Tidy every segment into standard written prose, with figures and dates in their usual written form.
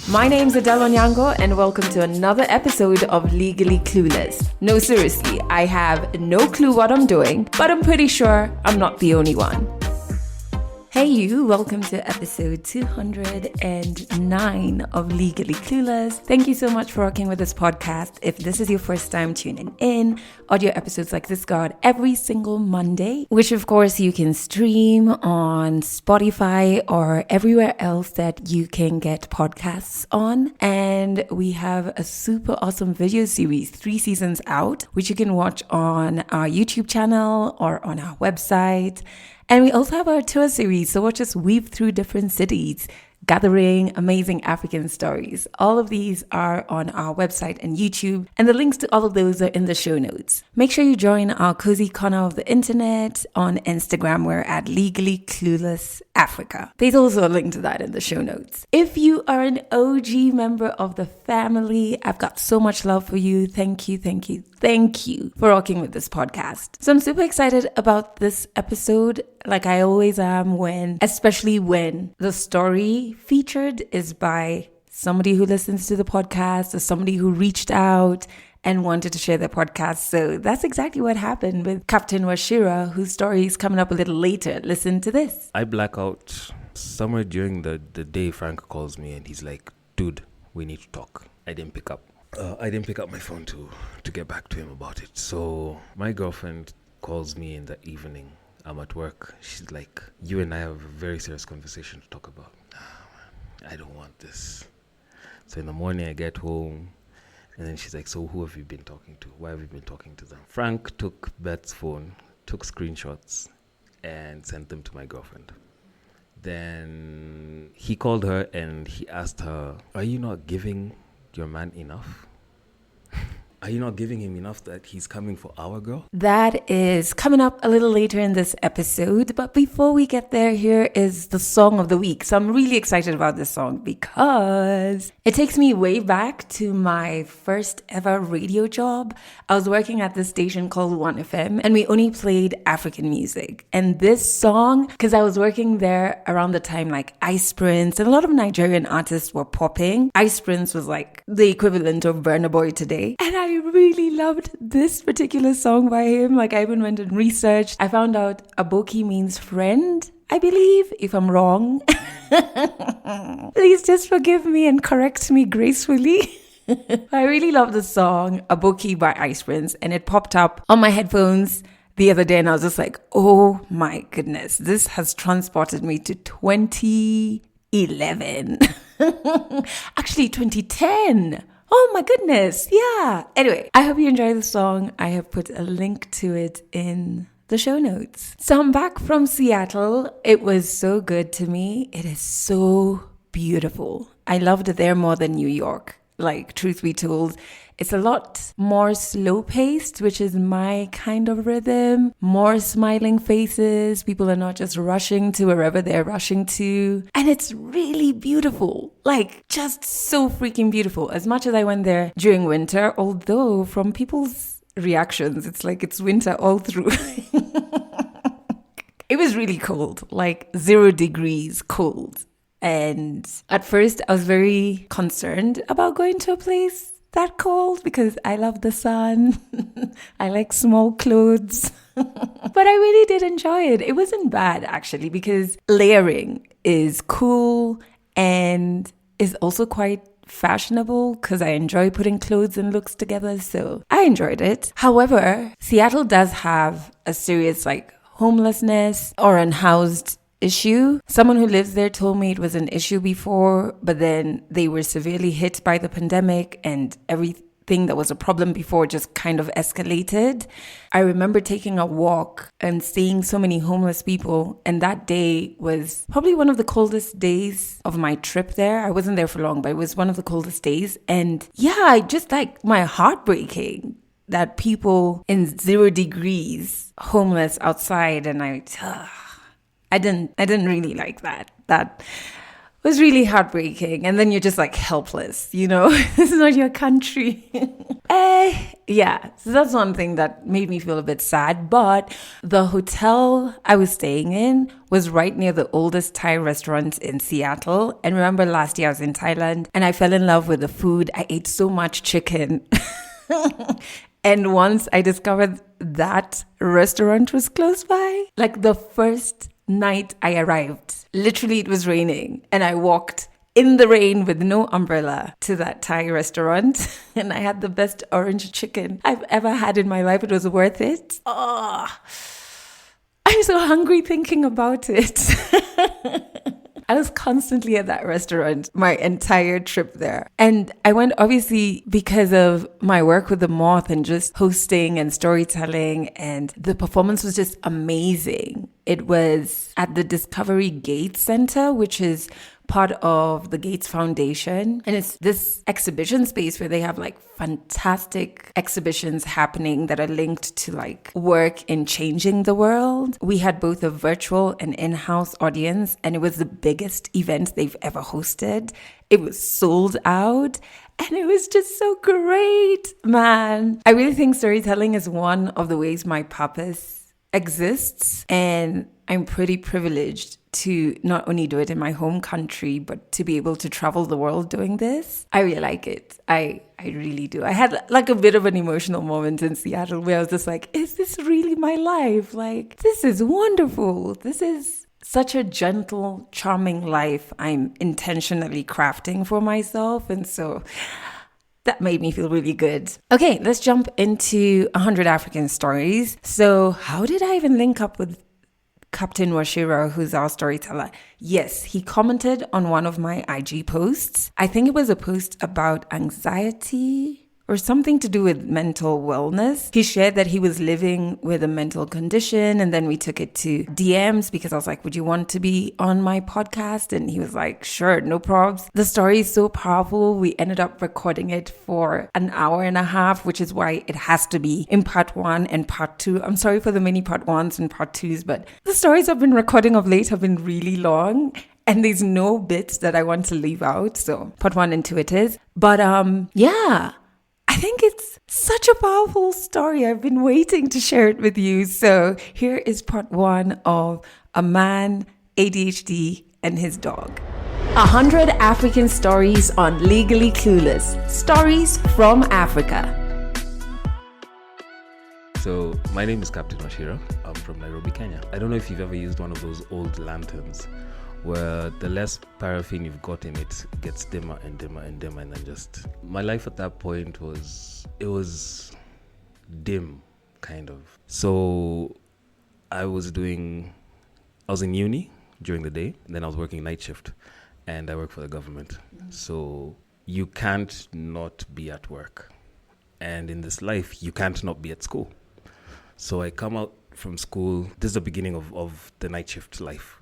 My name's Adele Onyango and welcome to another episode of Legally Clueless. No, seriously, I have no clue what I'm doing, but I'm pretty sure I'm not the only one. Hey you, welcome to episode 209 of Legally Clueless. Thank you so much for rocking with this podcast. If this is your first time tuning in, audio episodes like this go out every single Monday, which of course you can stream on Spotify or everywhere else that you can get podcasts on. And we have a super awesome video series, 3 seasons out, which you can watch on our YouTube channel or on our website. And we also have our tour series, so watch us weave through different cities, gathering amazing African stories. All of these are on our website and YouTube, and the links to all of those are in the show notes. Make sure you join our cozy corner of the internet on Instagram. We're at Legally Clueless Africa. There's also a link to that in the show notes. If you are an OG member of the family, I've got so much love for you. Thank you for rocking with this podcast. So I'm super excited about this episode, like I always am, especially when the story featured is by somebody who listens to the podcast or somebody who reached out and wanted to share their podcast. So that's exactly what happened with Captain Washira, whose story is coming up a little later. Listen to this. I black out somewhere during the day. Frank calls me and he's like, dude, we need to talk. I didn't pick up my phone to get back to him about it. So my girlfriend calls me in the evening. I'm at work. She's like, you and I have a very serious conversation to talk about. I don't want this. So in the morning I get home and then she's like, so who have you been talking to? Why have you been talking to them? Frank took Beth's phone, took screenshots and sent them to my girlfriend. Then he called her and he asked her, are you not giving your man enough? Are you not giving him enough that he's coming for our girl? That is coming up a little later in this episode. But before we get there, here is the song of the week. So I'm really excited about this song because it takes me way back to my first ever radio job. I was working at this station called 1FM and we only played African music. And this song, because I was working there around the time like Ice Prince and a lot of Nigerian artists were popping. Ice Prince was like the equivalent of Burna Boy today. And I really loved this particular song by him. Like I even went and researched. I found out Aboki means friend, I believe, if I'm wrong. Please just forgive me and correct me gracefully. I really love the song Aboki by Ice Prince and it popped up on my headphones the other day and I was just like, oh my goodness, this has transported me to 2011. Actually 2010. Oh my goodness, yeah. Anyway, I hope you enjoy the song. I have put a link to it in the show notes. So I'm back from Seattle. It was so good to me. It is so beautiful. I loved it there more than New York. Like, truth be told, it's a lot more slow-paced, which is my kind of rhythm. More smiling faces. People are not just rushing to wherever they're rushing to. And it's really beautiful. Like, just so freaking beautiful. As much as I went there during winter, although from people's reactions, it's like it's winter all through. It was really cold, like 0 degrees cold. And at first, I was very concerned about going to a place that cold because I love the sun. I like small clothes. But I really did enjoy it. It wasn't bad, actually, because layering is cool and is also quite fashionable because I enjoy putting clothes and looks together. So I enjoyed it. However, Seattle does have a serious homelessness or unhoused issue. Someone who lives there told me it was an issue before, but then they were severely hit by the pandemic and everything that was a problem before just kind of escalated. I remember taking a walk and seeing so many homeless people, and that day was probably one of the coldest days of my trip there. I wasn't there for long, but it was one of the coldest days. And yeah, I just my heart breaking that people in 0 degrees homeless outside, and I didn't really like that. That was really heartbreaking. And then you're just like helpless, this is not your country. Yeah, so that's one thing that made me feel a bit sad. But the hotel I was staying in was right near the oldest Thai restaurant in Seattle. And remember last year I was in Thailand and I fell in love with the food. I ate so much chicken. And once I discovered that restaurant was close by, like the first night I arrived, literally it was raining and I walked in the rain with no umbrella to that Thai restaurant and I had the best orange chicken I've ever had in my life. It was worth it. Oh, I'm so hungry thinking about it. I was constantly at that restaurant my entire trip there. And I went obviously because of my work with the Moth and just hosting and storytelling. And the performance was just amazing. It was at the Discovery Gates Center, which is part of the Gates Foundation. And it's this exhibition space where they have like fantastic exhibitions happening that are linked to like work in changing the world. We had both a virtual and in-house audience, and it was the biggest event they've ever hosted. It was sold out. And it was just so great, man. I really think storytelling is one of the ways my purpose exists. And I'm pretty privileged to not only do it in my home country, but to be able to travel the world doing this. I really like it. I really do. I had like a bit of an emotional moment in Seattle where I was just like, is this really my life? Like, this is wonderful. This is such a gentle, charming life I'm intentionally crafting for myself. And so that made me feel really good. Okay, let's jump into 100 African stories. So how did I even link up with Captain Washira, who's our storyteller? Yes, he commented on one of my IG posts. I think it was a post about anxiety or something to do with mental wellness. He shared that he was living with a mental condition, and then we took it to DMs because I was like, would you want to be on my podcast? And he was like, sure, no probs. The story is so powerful. We ended up recording it for an hour and a half, which is why it has to be in part 1 and part 2. I'm sorry for the many part 1s and part 2s, but the stories I've been recording of late have been really long. And there's no bits that I want to leave out. So part 1 and 2 it is. But yeah, I think it's such a powerful story. I've been waiting to share it with you. So here is part 1 of A Man, ADHD, and His Dog. 100 African stories on Legally Clueless. Stories from Africa. So my name is Captain Washira. I'm from Nairobi, Kenya. I don't know if you've ever used one of those old lanterns where the less paraffin you've got in it gets dimmer and dimmer and dimmer, and then just my life at that point was dim, kind of. So I was in uni during the day, and then I was working night shift, and I work for the government. So you can't not be at work, and in this life you can't not be at school. So I come out from school. This is the beginning of the night shift life.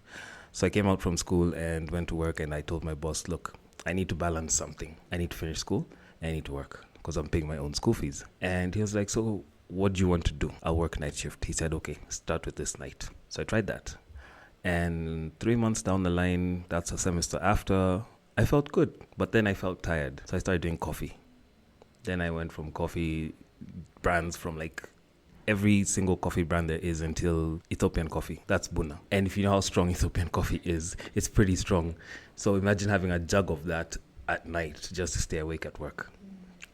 So I came out from school and went to work, and I told my boss, look, I need to balance something. I need to finish school and I need to work because I'm paying my own school fees. And he was like, so what do you want to do? I'll work night shift. He said, okay, start with this night. So I tried that. And 3 months down the line, that's a semester after, I felt good, but then I felt tired. So I started doing coffee. Then I went from coffee brands from like every single coffee brand there is until Ethiopian coffee. That's Buna. And if you know how strong Ethiopian coffee is, it's pretty strong. So imagine having a jug of that at night just to stay awake at work.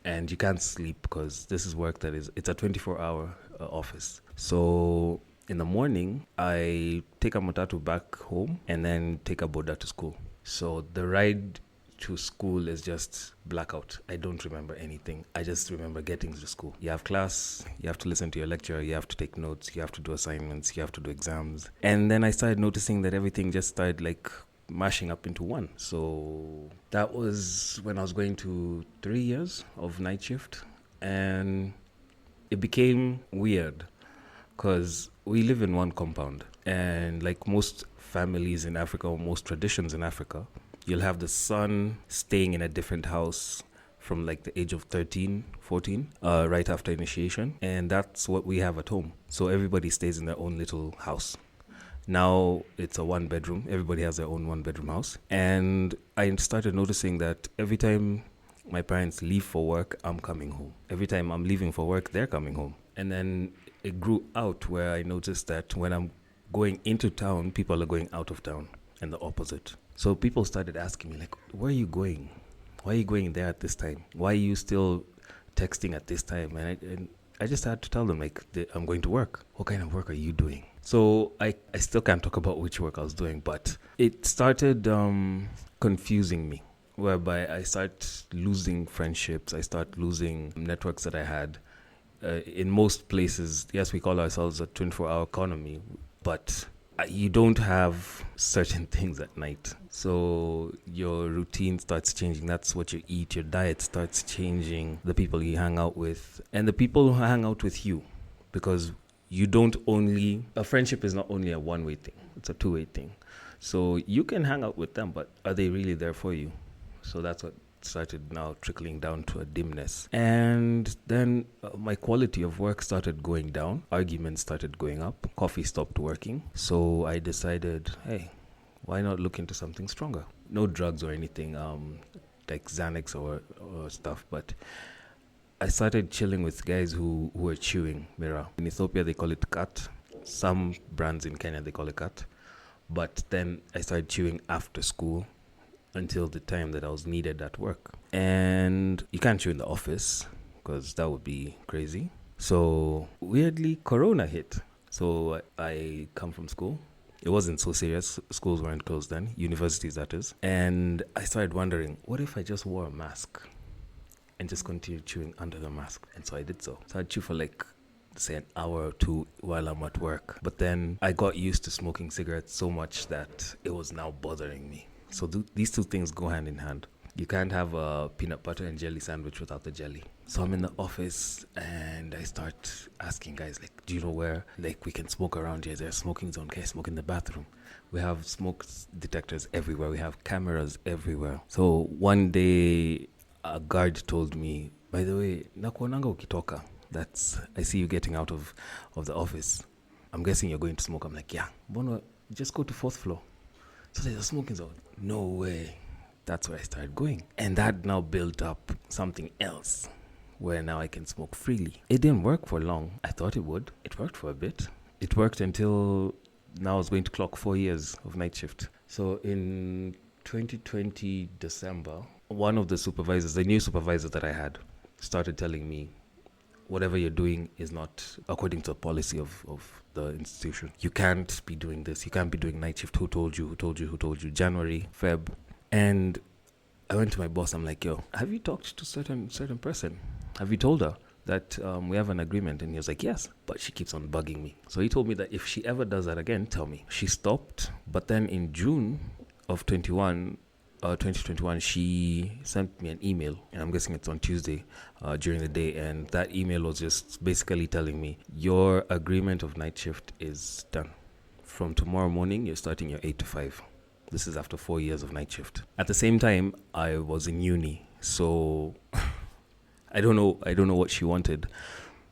And you can't sleep because this is work it's a 24-hour office. So in the morning, I take a matatu back home and then take a boda to school. So the ride to school is just blackout. I don't remember anything. I just remember getting to school. You have class, you have to listen to your lecturer, you have to take notes, you have to do assignments, you have to do exams. And then I started noticing that everything just started like mashing up into one. So that was when I was going to 3 years of night shift, and it became weird because we live in one compound, and like most families in Africa or most traditions in Africa, you'll have the son staying in a different house from like the age of 13, 14, right after initiation. And that's what we have at home. So everybody stays in their own little house. Now it's a 1 bedroom. Everybody has their own 1 bedroom house. And I started noticing that every time my parents leave for work, I'm coming home. Every time I'm leaving for work, they're coming home. And then it grew out where I noticed that when I'm going into town, people are going out of town, and the opposite. So people started asking me, like, where are you going? Why are you going there at this time? Why are you still texting at this time? And I just had to tell them, like, I'm going to work. What kind of work are you doing? So I still can't talk about which work I was doing, but it started confusing me, whereby I start losing friendships. I start losing networks that I had. In most places, yes, we call ourselves a 24-hour economy, but you don't have certain things at night. So your routine starts changing. That's what you eat. Your diet starts changing. The people you hang out with and the people who hang out with you, because you don't only, a friendship is not only a one-way thing. It's a two-way thing. So you can hang out with them, but are they really there for you? So that's what started now trickling down to a dimness. And then my quality of work started going down. Arguments started going up. Coffee stopped working. So I decided, hey, why not look into something stronger? No drugs or anything, like Xanax or stuff, but I started chilling with guys who were chewing Mira. In Ethiopia, they call it kat. Some brands in Kenya, they call it kat. But then I started chewing after school until the time that I was needed at work. And you can't chew in the office because that would be crazy. So weirdly, Corona hit. So I come from school. It wasn't so serious. Schools weren't closed then. Universities, that is. And I started wondering, what if I just wore a mask and just continued chewing under the mask? And so I did so. So I'd chew for like, say, an hour or two while I'm at work. But then I got used to smoking cigarettes so much that it was now bothering me. So these two things go hand in hand. You can't have a peanut butter and jelly sandwich without the jelly. So I'm in the office and I start asking guys, like, do you know where, like, we can smoke around here? There's a smoking zone. Can I smoke in the bathroom? We have smoke detectors everywhere. We have cameras everywhere. So one day a guard told me, by the way, nakuonanga ukitoka. I see you getting out of the office. I'm guessing you're going to smoke. I'm like, yeah. Bono, just go to 4th floor. So there's a smoking zone. No way. That's where I started going. And that now built up something else where now I can smoke freely. It didn't work for long. I thought it would. It worked for a bit. It worked until now I was going to clock 4 years of night shift. So in 2020 December, one of the supervisors, the new supervisor that I had, started telling me, whatever you're doing is not according to the policy of the institution. You can't be doing this. You can't be doing night shift. Who told you? Who told you? Who told you? January, Feb. And I went to my boss. I'm like, yo, have you talked to certain person? Have you told her that we have an agreement? And he was like, yes, but she keeps on bugging me. So he told me that if she ever does that again, tell me. She stopped. But then in June of 2021, she sent me an email, and I'm guessing it's on Tuesday during the day, and that email was just basically telling me, your agreement of night shift is done. From tomorrow morning, you're starting your 8 to 5. This is after 4 years of night shift. At the same time, I was in uni, so I don't know what she wanted,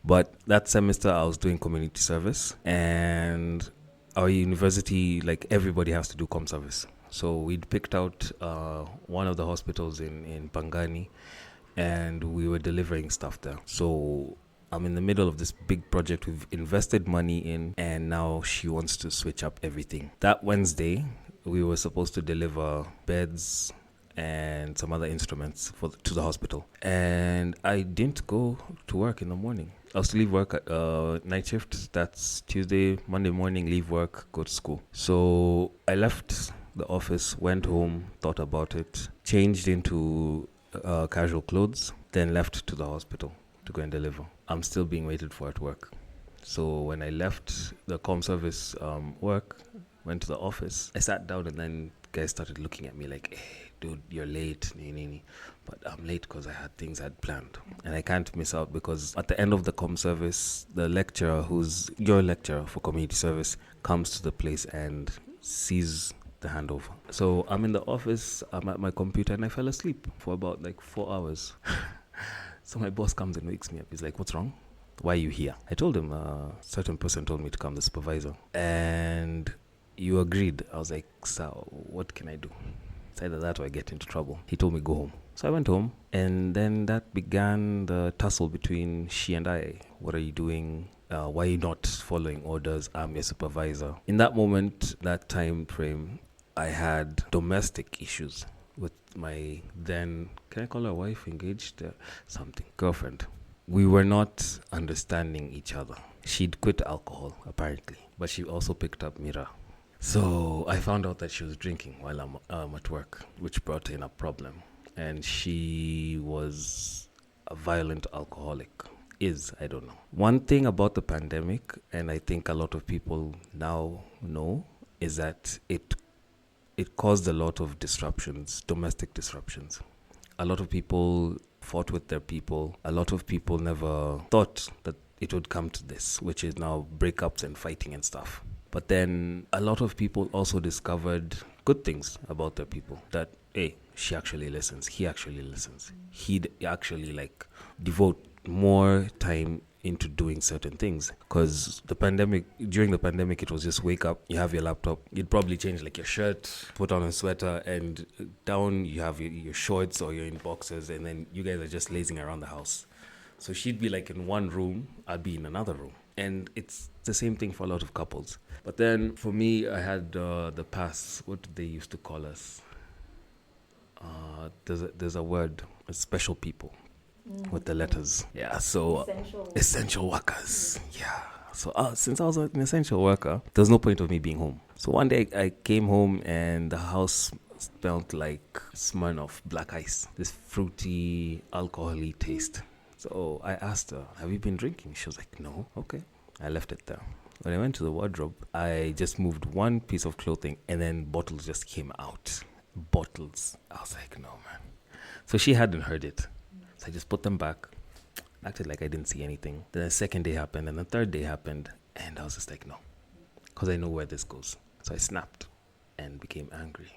but that semester I was doing community service, and our university, like, everybody has to do comm service. So we'd picked out one of the hospitals in Pangani, and we were delivering stuff there. So I'm in the middle of this big project we've invested money in, and now she wants to switch up everything. That Wednesday, we were supposed to deliver beds and some other instruments to the hospital. And I didn't go to work in the morning. I was to leave work at night shift. That's Tuesday, Monday morning, leave work, go to school. So I left the office, went home, thought about it, changed into casual clothes, then left to the hospital to go and deliver. I'm still being waited for at work. So when I left the comm service work, went to the office, I sat down, and then guys started looking at me like, hey, dude, you're late. But I'm late because I had things I'd planned. And I can't miss out because at the end of the comm service, the lecturer, who's your lecturer for community service, comes to the place and sees the handover. So I'm in the office, I'm at my computer, and I fell asleep for about 4 hours. So my boss comes and wakes me up. He's like, what's wrong? Why are you here? I told him a certain person told me to come, the supervisor. And you agreed. I was like, so what can I do? It's either that or I get into trouble. He told me go home. So I went home, and then that began the tussle between she and I. What are you doing? Why are you not following orders? I'm your supervisor. In that moment, that time frame, I had domestic issues with my then, can I call her wife, engaged, something, girlfriend. We were not understanding each other. She'd quit alcohol, apparently, but she also picked up Mira. So I found out that she was drinking while I'm at work, which brought in a problem. And she was a violent alcoholic. I don't know. One thing about the pandemic, and I think a lot of people now know, is that it caused a lot of disruptions, domestic disruptions. A lot of people fought with their people. A lot of people never thought that it would come to this, which is now breakups and fighting and stuff. But then a lot of people also discovered good things about their people. That, hey, she actually listens. He actually listens. He'd actually devote more time into doing certain things. Because during the pandemic, it was just wake up, you have your laptop, you'd probably change your shirt, put on a sweater, and down you have your shorts or you're in boxers, and then you guys are just lazing around the house. So she'd be in one room, I'd be in another room. And it's the same thing for a lot of couples. But then for me, I had the pass. What did they used to call us? There's a word, special people with the letters. Yeah, so essential workers. Yeah. So since I was an essential worker, there was no point of me being home. So one day I came home and the house smelled like Smirnoff black ice. This fruity, alcohol-y taste. So I asked her, have you been drinking? She was like, no. Okay. I left it there. When I went to the wardrobe, I just moved one piece of clothing and then bottles just came out. Bottles. I was like, no, man. So she hadn't heard it. So I just put them back, acted like I didn't see anything. Then the second day happened and the third day happened. And I was just like, no, because I know where this goes. So I snapped and became angry.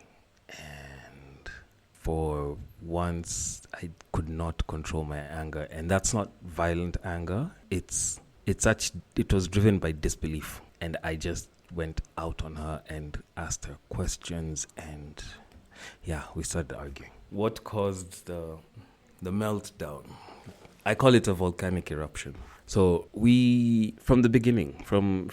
And for once, I could not control my anger. And that's not violent anger. It was driven by disbelief. And I just went out on her and asked her questions. And yeah, we started arguing. What caused the meltdown? I call it a volcanic eruption. So we, from the beginning, from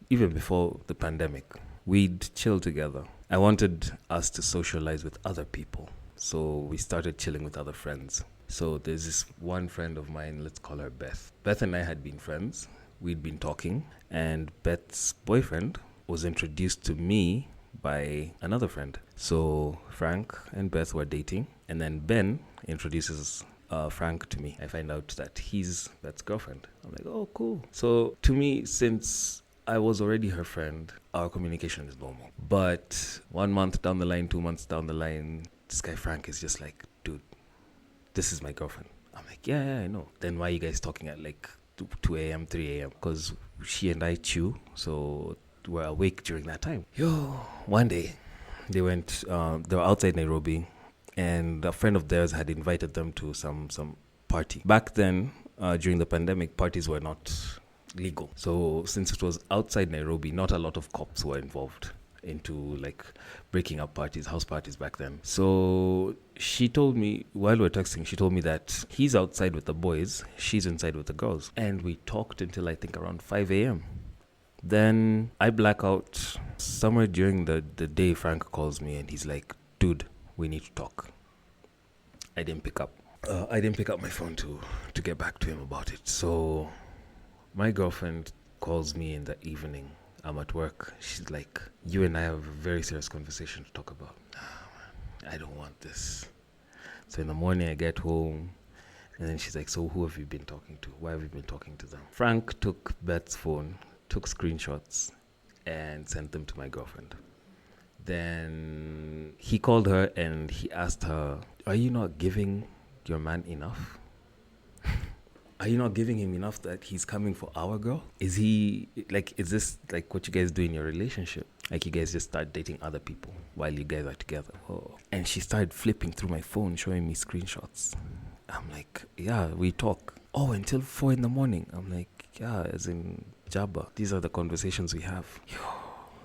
even before the pandemic, we'd chill together. I wanted us to socialize with other people. So we started chilling with other friends. So there's this one friend of mine, let's call her Beth. Beth and I had been friends. We'd been talking. And Beth's boyfriend was introduced to me by another friend. So Frank and Beth were dating. And then Ben introduces Frank to me. I find out that he's Beth's girlfriend. I'm like, oh, cool. So to me, since I was already her friend, our communication is normal. But 1 month down the line, 2 months down the line, this guy Frank is just like, dude, this is my girlfriend. I'm like, yeah, I know. Then why are you guys talking at 2 a.m., 3 a.m.? Because she and I chew, so we're awake during that time. One day, they were outside Nairobi, and a friend of theirs had invited them to some party. Back then, during the pandemic, parties were not legal. So since it was outside Nairobi, not a lot of cops were involved into breaking up parties, house parties back then. So she told me, while we were texting, she told me that he's outside with the boys, she's inside with the girls. And we talked until I think around 5 a.m. Then I black out. Somewhere during the day, Frank calls me and he's like, dude, we need to talk. I didn't pick up. I didn't pick up my phone to get back to him about it. So my girlfriend calls me in the evening. I'm at work. She's like, you and I have a very serious conversation to talk about. Man, I don't want this. So in the morning I get home and then she's like, so who have you been talking to? Why have you been talking to them? Frank took Beth's phone, took screenshots and sent them to my girlfriend. Then he called her and he asked her, are you not giving your man enough? Are you not giving him enough that he's coming for our girl? Is this what you guys do in your relationship? You guys just start dating other people while you guys are together? Oh. And she started flipping through my phone, showing me screenshots. I'm like, yeah, we talk. Oh, until 4 a.m. I'm like, yeah, as in Jabba. These are the conversations we have.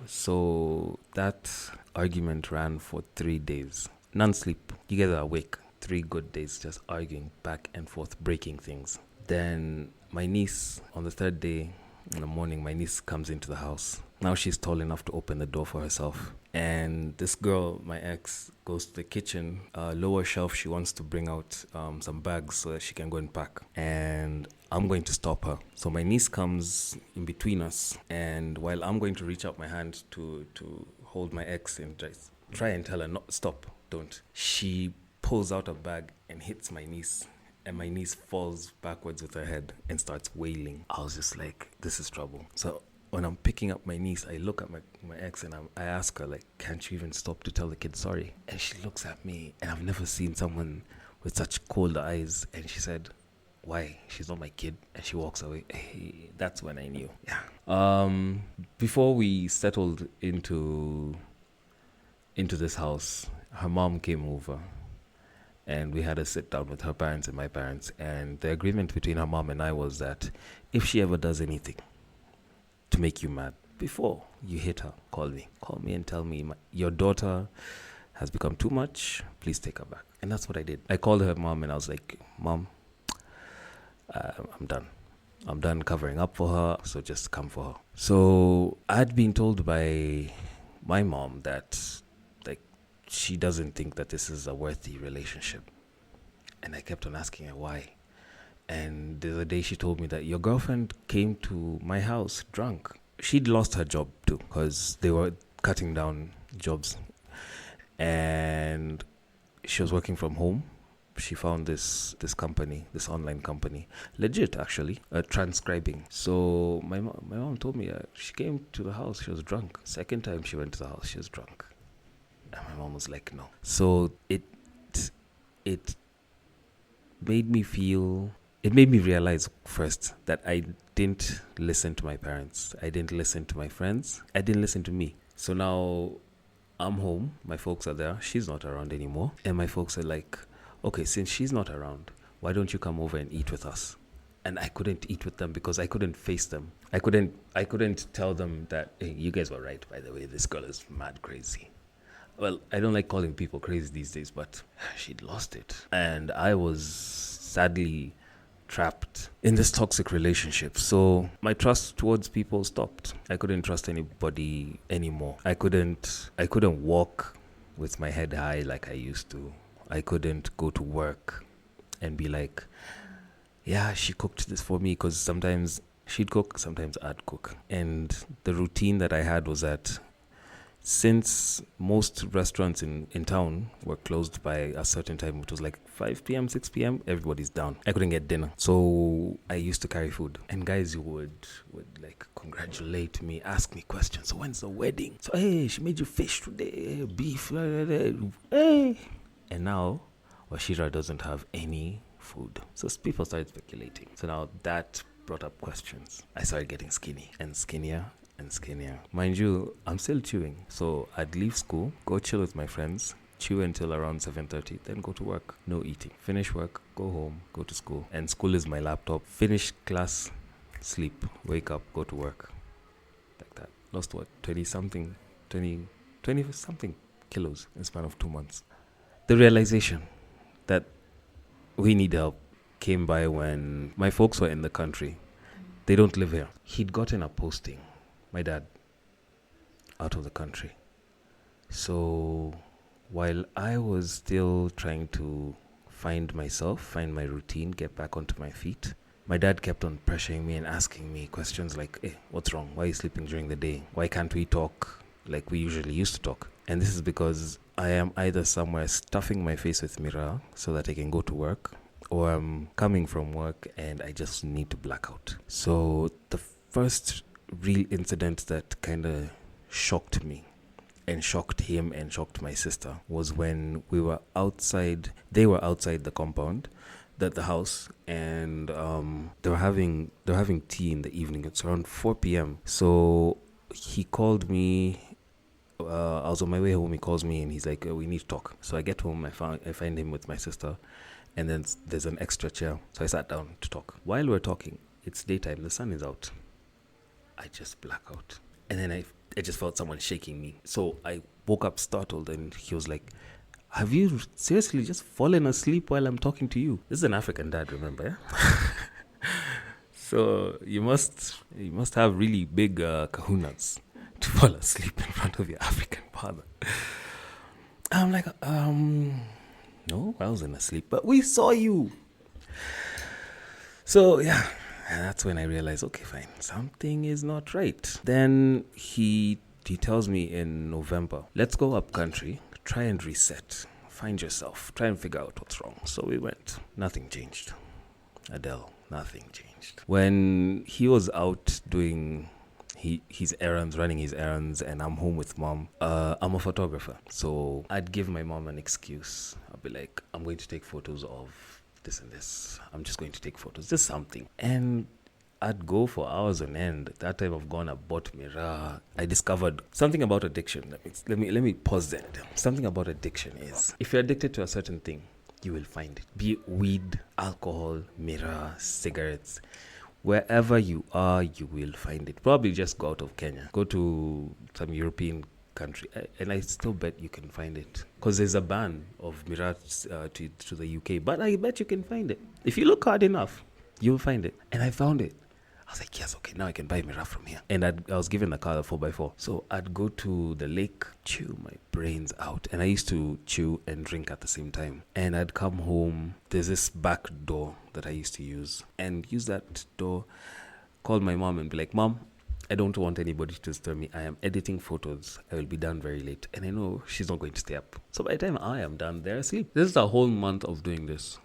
So that argument ran for 3 days. None sleep. You guys are awake. 3 good days just arguing back and forth, breaking things. Then my niece, on the third day in the morning, my niece comes into the house. Now she's tall enough to open the door for herself. And this girl, my ex, goes to the kitchen, lower shelf. She wants to bring out some bags so that she can go and pack. And I'm going to stop her. So my niece comes in between us. And while I'm going to reach out my hand to hold my ex and try and tell her, no, stop, don't. She pulls out a bag and hits my niece. And my niece falls backwards with her head and starts wailing. I was just like, this is trouble. So when I'm picking up my niece, I look at my ex and I ask her, like, can't you even stop to tell the kid sorry? And she looks at me, and I've never seen someone with such cold eyes. And she said, why? She's not my kid. And she walks away. Hey, that's when I knew. Yeah. Before we settled into this house, her mom came over. And we had a sit down with her parents and my parents. And the agreement between her mom and I was that if she ever does anything to make you mad, before you hit her, call me and tell me, your daughter has become too much. Please take her back. And that's what I did. I called her mom and I was like, Mom, I'm done. I'm done covering up for her. So just come for her. So I'd been told by my mom that she doesn't think that this is a worthy relationship. And I kept on asking her why. And the other day she told me that your girlfriend came to my house drunk. She'd lost her job too because they were cutting down jobs. And she was working from home. She found this company, this online company, legit actually, transcribing. So my mom told me she came to the house, she was drunk. Second time she went to the house, she was drunk. And my mom was like, no. So it made me realize first that I didn't listen to my parents. I didn't listen to my friends. I didn't listen to me. So now I'm home. My folks are there. She's not around anymore. And my folks are like, okay, since she's not around, why don't you come over and eat with us? And I couldn't eat with them because I couldn't face them. I couldn't tell them that, hey, you guys were right, by the way. This girl is mad crazy. Well, I don't like calling people crazy these days, but she'd lost it. And I was sadly trapped in this toxic relationship. So my trust towards people stopped. I couldn't trust anybody anymore. I couldn't walk with my head high like I used to. I couldn't go to work and be like, yeah, she cooked this for me, because sometimes she'd cook, sometimes I'd cook. And the routine that I had was that since most restaurants in town were closed by a certain time, it was like 5 p.m., 6 p.m., everybody's down. I couldn't get dinner. So I used to carry food. And guys would like congratulate me, ask me questions. So when's the wedding? So, hey, she made you fish today, beef, hey. And now, Washira doesn't have any food. So people started speculating. So now that brought up questions. I started getting skinny and skinnier. Mind you, I'm still chewing. So I'd leave school, go chill with my friends, chew until around 7:30, then go to work. No eating. Finish work, go home, go to school. And school is my laptop. Finish class, sleep, wake up, go to work. Like that. Lost what? 20-something kilos in the span of 2 months. The realization that we need help came by when my folks were in the country. They don't live here. He'd gotten a posting, my dad, out of the country. So while I was still trying to find myself, find my routine, get back onto my feet, my dad kept on pressuring me and asking me questions like, hey, what's wrong? Why are you sleeping during the day? Why can't we talk like we usually used to talk? And this is because I am either somewhere stuffing my face with mirror so that I can go to work, or I'm coming from work and I just need to black out. So the first real incident that kind of shocked me and shocked him and shocked my sister was when they were outside the compound, the house, and they were having tea in the evening. It's around 4 p.m. So he called me. I was on my way home. He calls me and he's like, we need to talk. So I get home. I find him with my sister, and then there's an extra chair. So I sat down to talk. While we're talking, it's daytime. The sun is out. I just black out. And then I just felt someone shaking me. So I woke up startled, and he was like, have you seriously just fallen asleep while I'm talking to you? This is an African dad, remember? Yeah? So you must have really big kahunas to fall asleep in front of your African father. I'm like, no, I wasn't asleep, but we saw you. So yeah, and that's when I realized, okay, fine, something is not right. Then he tells me in November, let's go up country, try and reset, find yourself, try and figure out what's wrong. So we went. Nothing changed. Adele, nothing changed. When he was out doing his errands, running his errands, and I'm home with mom, I'm a photographer. So I'd give my mom an excuse. I'd be like, I'm going to take photos of this and this. I'm just going to take photos, just something. And I'd go for hours on end. That time I've gone, I bought mirror. I discovered something about addiction. Let me pause there. Something about addiction is, if you're addicted to a certain thing, you will find it. Be it weed, alcohol, mirror, cigarettes. Wherever you are, you will find it. Probably just go out of Kenya. Go to some European country, and I still bet you can find it. Because there's a ban of mirror to the UK. But I bet you can find it. If you look hard enough, you'll find it. And I found it. I was like, yes, okay, now I can buy mirror from here. And I was given a car, a 4x4. So I'd go to the lake, chew my brains out. And I used to chew and drink at the same time. And I'd come home. There's this back door that I used to use. And use that door, call my mom and be like, Mom, I don't want anybody to disturb me. I am editing photos. I will be done very late. And I know she's not going to stay up. So by the time I am done, they're asleep. This is a whole month of doing this.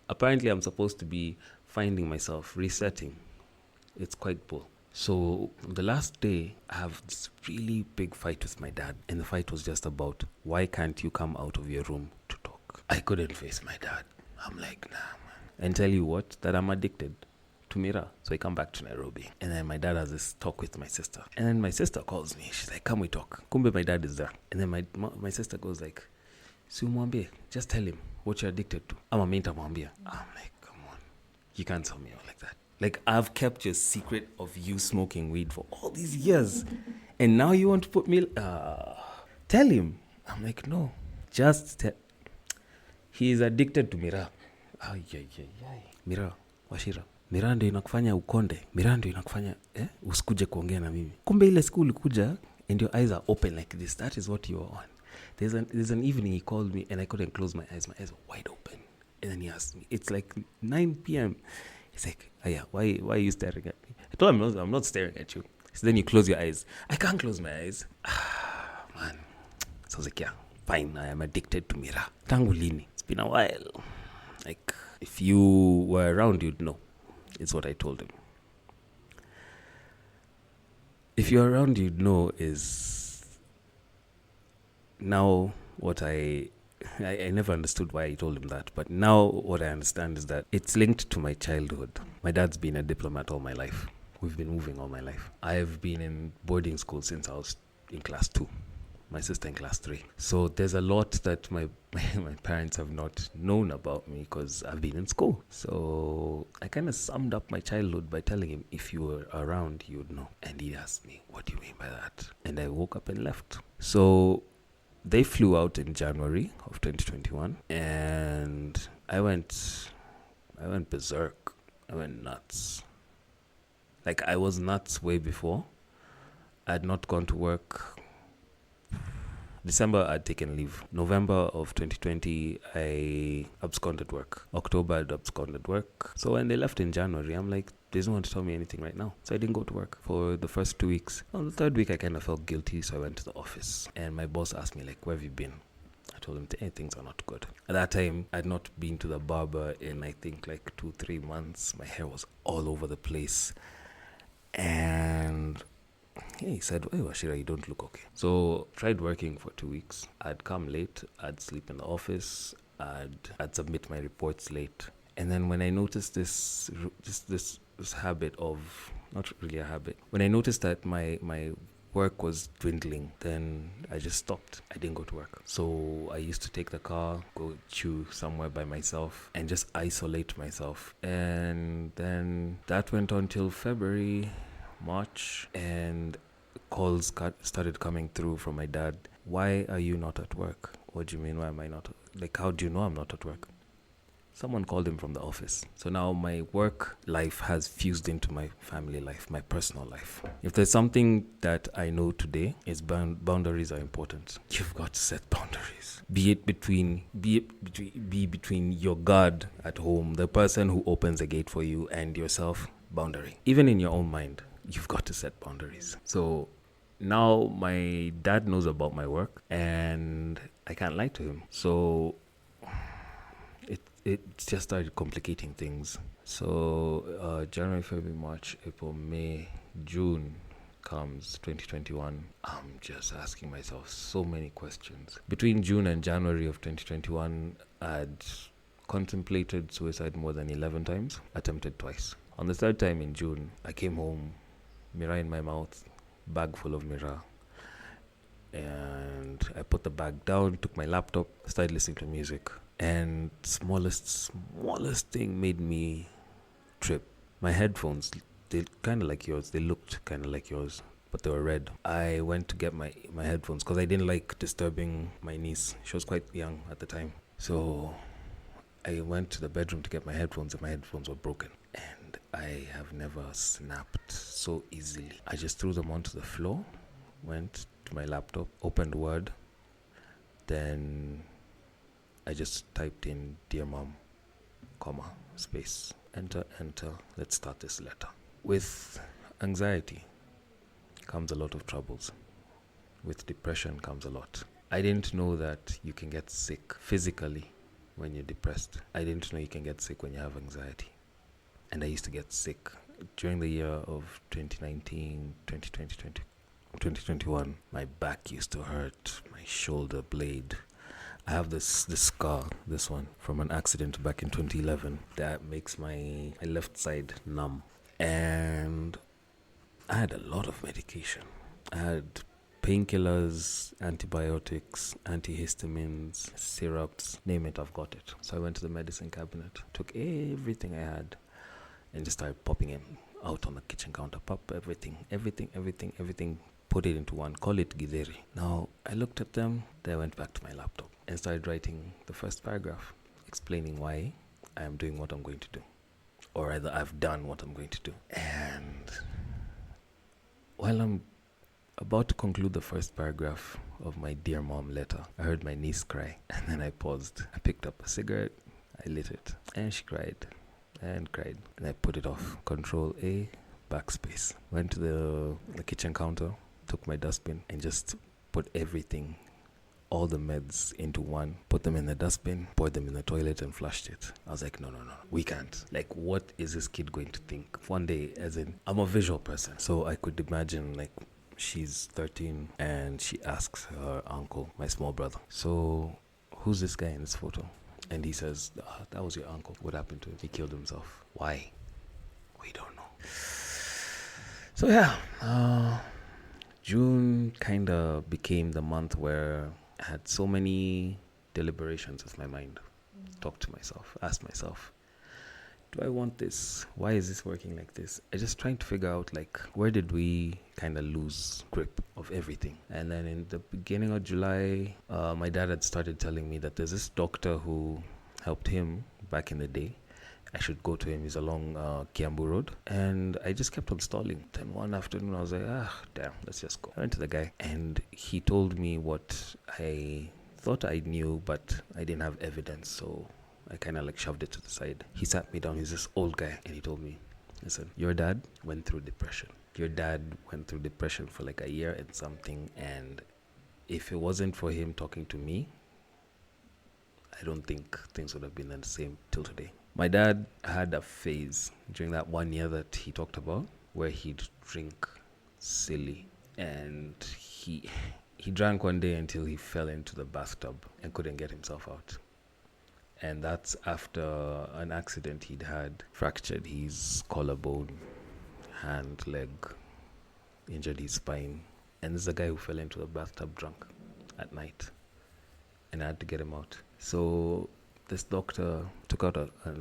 Apparently, I'm supposed to be finding myself, resetting. It's quite bull. So the last day, I have this really big fight with my dad. And the fight was just about, why can't you come out of your room to talk? I couldn't face my dad. I'm like, nah, man. And tell you what, that I'm addicted to Mira. So I come back to Nairobi. And then my dad has this talk with my sister. And then my sister calls me. She's like, come we talk. Kumbe, my dad is there. And then my sister goes like, Si umwambie, just tell him what you're addicted to. I'm like, come on. You can't tell me all like that. Like, I've kept your secret of you smoking weed for all these years. And now you want to put me... tell him. I'm like, no. Just tell... He is addicted to Mira. Mira, Washira. Mira ndio inakufanya ukonde. Mira ndio inakufanya usikuje kuongea na mimi. Kumbe ile siku ulikuja and your eyes are open like this. That is what you are on. There's an evening he called me and I couldn't close my eyes. My eyes were wide open. And then he asked me, it's like 9 p.m. He's like, why are you staring at me? I told him, I'm not staring at you. So then you close your eyes. I can't close my eyes. Man. So I was like, yeah, fine. I am addicted to Mira. Tangu lini. It's been a while. Like, if you were around, you'd know. It's what I told him. If you're around, you'd know is now what I never understood why I told him that. But now what I understand is that it's linked to my childhood. My dad's been a diplomat all my life. We've been moving all my life. I've been in boarding school since I was in class 2. My sister in class 3. So there's a lot that my parents have not known about me because I've been in school. So I kind of summed up my childhood by telling him, if you were around, you would know. And he asked me, what do you mean by that? And I woke up and left. So they flew out in January of 2021. And I went berserk. I went nuts. Like, I was nuts way before. I had not gone to work. December, I'd taken leave. November of 2020, I absconded work. October, I'd absconded work. So when they left in January, I'm like, they don't want to tell me anything right now. So I didn't go to work for the first 2 weeks. On the third week, I kind of felt guilty, so I went to the office. And my boss asked me, like, where have you been? I told him, hey, things are not good. At that time, I'd not been to the barber in, I think, like 2-3 months. My hair was all over the place. And he said, hey, Washira, you don't look okay. So tried working for 2 weeks. I'd come late. I'd sleep in the office. I'd submit my reports late. And then when I noticed this habit of, not really a habit, when I noticed that my work was dwindling, then I just stopped. I didn't go to work. So I used to take the car, go chew somewhere by myself and just isolate myself. And then that went on till February, March, and calls started coming through from my dad. Why are you not at work? What do you mean, why am I not? Like, how do you know I'm not at work? Someone called him from the office. So now my work life has fused into my family life, my personal life. If there's something that I know today, is boundaries are important. You've got to set boundaries. Be it between your guard at home, the person who opens the gate for you, and yourself, boundary. Even in your own mind, you've got to set boundaries. So now my dad knows about my work and I can't lie to him. So it just started complicating things. So January, February, March, April, May, June comes 2021. I'm just asking myself so many questions. Between June and January of 2021, I'd contemplated suicide more than 11 times, attempted twice. On the third time in June, I came home, mirror in my mouth, bag full of mirror. And I put the bag down, took my laptop, started listening to music. And smallest thing made me trip. My headphones, they kind of like yours. They looked kind of like yours, but they were red. I went to get my headphones because I didn't like disturbing my niece. She was quite young at the time. So I went to the bedroom to get my headphones and my headphones were broken. And I have never snapped so easily. I just threw them onto the floor, went to my laptop, opened Word, then I just typed in "Dear Mom, comma, space, enter, let's start this letter." With anxiety comes a lot of troubles. With depression comes a lot. I didn't know that you can get sick physically when you're depressed. I didn't know you can get sick when you have anxiety. And I used to get sick during the year of 2019, 2020, 2021. My back used to hurt, my shoulder blade. I have this scar, this one, from an accident back in 2011 that makes my left side numb. And I had a lot of medication. I had painkillers, antibiotics, antihistamines, syrups, name it, I've got it. So I went to the medicine cabinet, took everything I had, and just started popping it out on the kitchen counter. Pop everything, put it into one, call it Githeri. Now, I looked at them, then I went back to my laptop and started writing the first paragraph, explaining why I am doing what I'm going to do. Or rather, I've done what I'm going to do. And while I'm about to conclude the first paragraph of my Dear Mom letter, I heard my niece cry. And then I paused. I picked up a cigarette, I lit it, and she cried and cried. And I put it off. Control A, backspace. Went to the kitchen counter, took my dustbin, and just put everything, all the meds into one, put them in the dustbin, poured them in the toilet, and flushed it. I was like, no, we can't. Like, what is this kid going to think? One day, as in, I'm a visual person, so I could imagine, like, she's 13, and she asks her uncle, my small brother, so who's this guy in this photo? And he says, that was your uncle. What happened to him? He killed himself. Why? We don't know. So yeah, June kind of became the month where I had so many deliberations with my mind. Talked to myself, asked myself, do I want this? Why is this working like this? I just trying to figure out, like, where did we kind of lose grip of everything? And then in the beginning of July, my dad had started telling me that there's this doctor who helped him back in the day. I should go to him. He's along Kiambu Road. And I just kept on stalling. Then one afternoon, I was like, damn, let's just go. I went to the guy, and he told me what I thought I knew, but I didn't have evidence, so I kind of like shoved it to the side. He sat me down. He's this old guy, and he told me, listen, your dad went through depression. Your dad went through depression for like a year and something, and if it wasn't for him talking to me, I don't think things would have been the same till today. My dad had a phase during that 1 year that he talked about where he'd drink silly, and he drank one day until he fell into the bathtub and couldn't get himself out. And that's after an accident he'd had, fractured his collarbone, hand, leg, injured his spine. And this is a guy who fell into the bathtub drunk at night, and I had to get him out. So this doctor took out a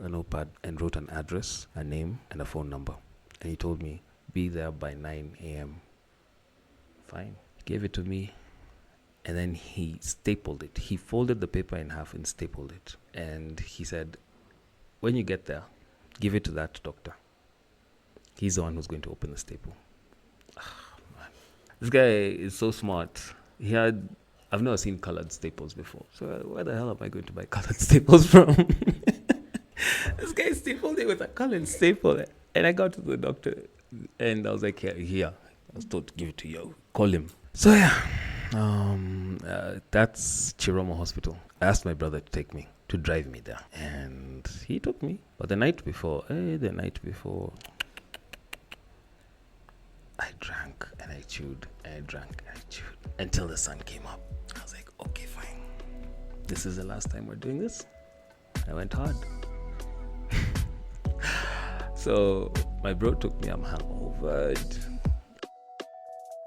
notepad, and wrote an address, a name, and a phone number. And he told me, be there by 9 a.m. Fine. He gave it to me. And then he stapled it. He folded the paper in half and stapled it. And he said, when you get there, give it to that doctor. He's the one who's going to open the staple. Oh, man. This guy is so smart. I've never seen colored staples before. So where the hell am I going to buy colored staples from? This guy stapled it with a colored staple. And I got to the doctor and I was like, here. I was told to give it to you. Call him. So yeah. That's Chiroma Hospital. I asked my brother to drive me there, and he took me. But the night before, I drank and I chewed and I drank and I chewed until the sun came up. I was like, okay, fine. This is the last time we're doing this. I went hard. So my bro took me. I'm hungover.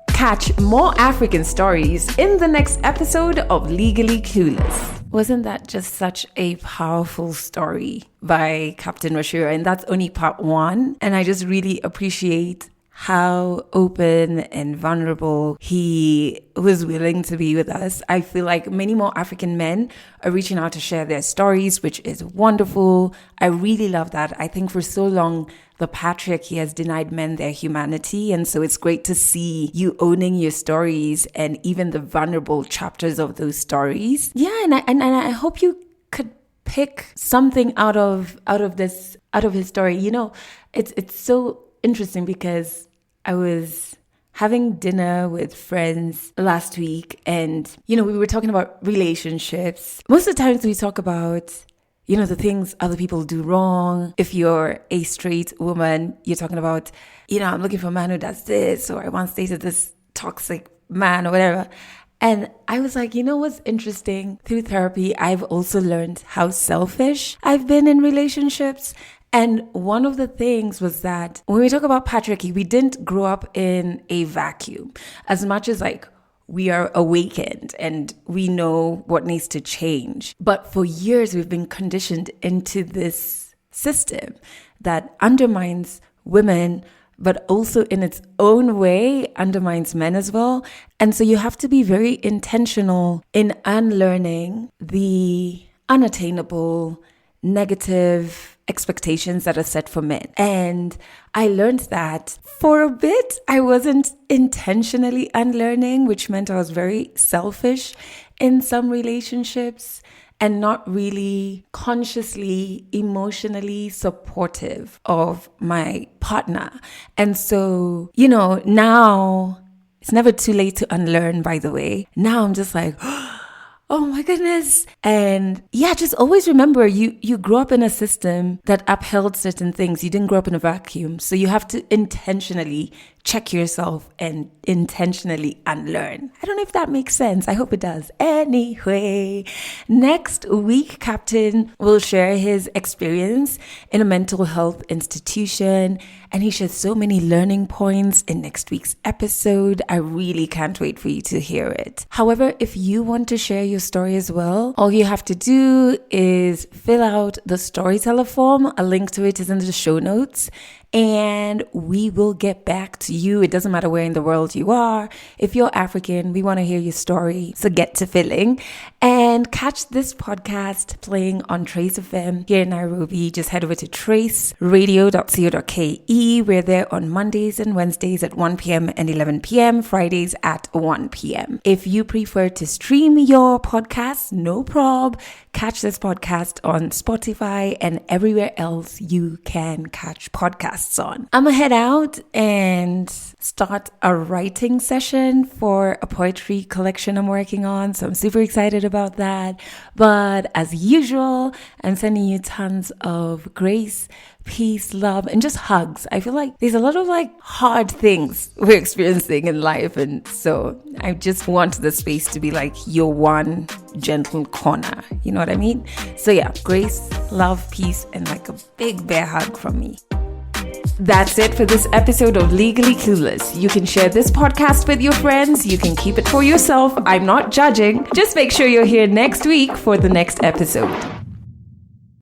Catch more African stories in the next episode of Legally Clueless. Wasn't that just such a powerful story by Captain Rashura? And that's only part 1. And I just really appreciate how open and vulnerable he was willing to be with us. I feel like many more African men are reaching out to share their stories, which is wonderful. I really love that. I think for so long, the patriarchy has denied men their humanity. And so it's great to see you owning your stories and even the vulnerable chapters of those stories. Yeah, and I hope you could pick something out of his story. You know, it's so interesting because I was having dinner with friends last week and, you know, we were talking about relationships. Most of the times we talk about, you know, the things other people do wrong. If you're a straight woman, you're talking about, you know, I'm looking for a man who does this, or I once dated this toxic man or whatever. And I was like, you know what's interesting? Through therapy, I've also learned how selfish I've been in relationships. And one of the things was that when we talk about patriarchy, we didn't grow up in a vacuum. As much as like we are awakened and we know what needs to change. But for years, we've been conditioned into this system that undermines women, but also in its own way undermines men as well. And so you have to be very intentional in unlearning the unattainable, negative expectations that are set for men. And I learned that for a bit, I wasn't intentionally unlearning, which meant I was very selfish in some relationships and not really consciously, emotionally supportive of my partner. And so, you know, now it's never too late to unlearn, by the way. Now I'm just like, oh my goodness. And yeah, just always remember you grew up in a system that upheld certain things. You didn't grow up in a vacuum. So you have to intentionally check yourself and intentionally unlearn. I don't know if that makes sense. I hope it does. Anyway, next week, Captain will share his experience in a mental health institution. And he shares so many learning points in next week's episode. I really can't wait for you to hear it. However, if you want to share your story as well, all you have to do is fill out the storyteller form. A link to it is in the show notes. And we will get back to you. It doesn't matter where in the world you are. If you're African, we want to hear your story. So get to filling and catch this podcast playing on Trace FM here in Nairobi. Just head over to traceradio.co.ke. We're there on Mondays and Wednesdays at 1 p.m. and 11 p.m. Fridays at 1 p.m. If you prefer to stream your podcast, no prob. Catch this podcast on Spotify and everywhere else you can catch podcasts on. I'm gonna head out and start a writing session for a poetry collection I'm working on. So I'm super excited about that. But as usual, I'm sending you tons of grace, peace, love, and just hugs. I feel like there's a lot of like hard things we're experiencing in life. And so I just want the space to be like your one gentle corner. You know what I mean? So yeah, grace, love, peace, and like a big bear hug from me. That's it for this episode of Legally Clueless. You can share this podcast with your friends. You can keep it for yourself. I'm not judging. Just make sure you're here next week for the next episode.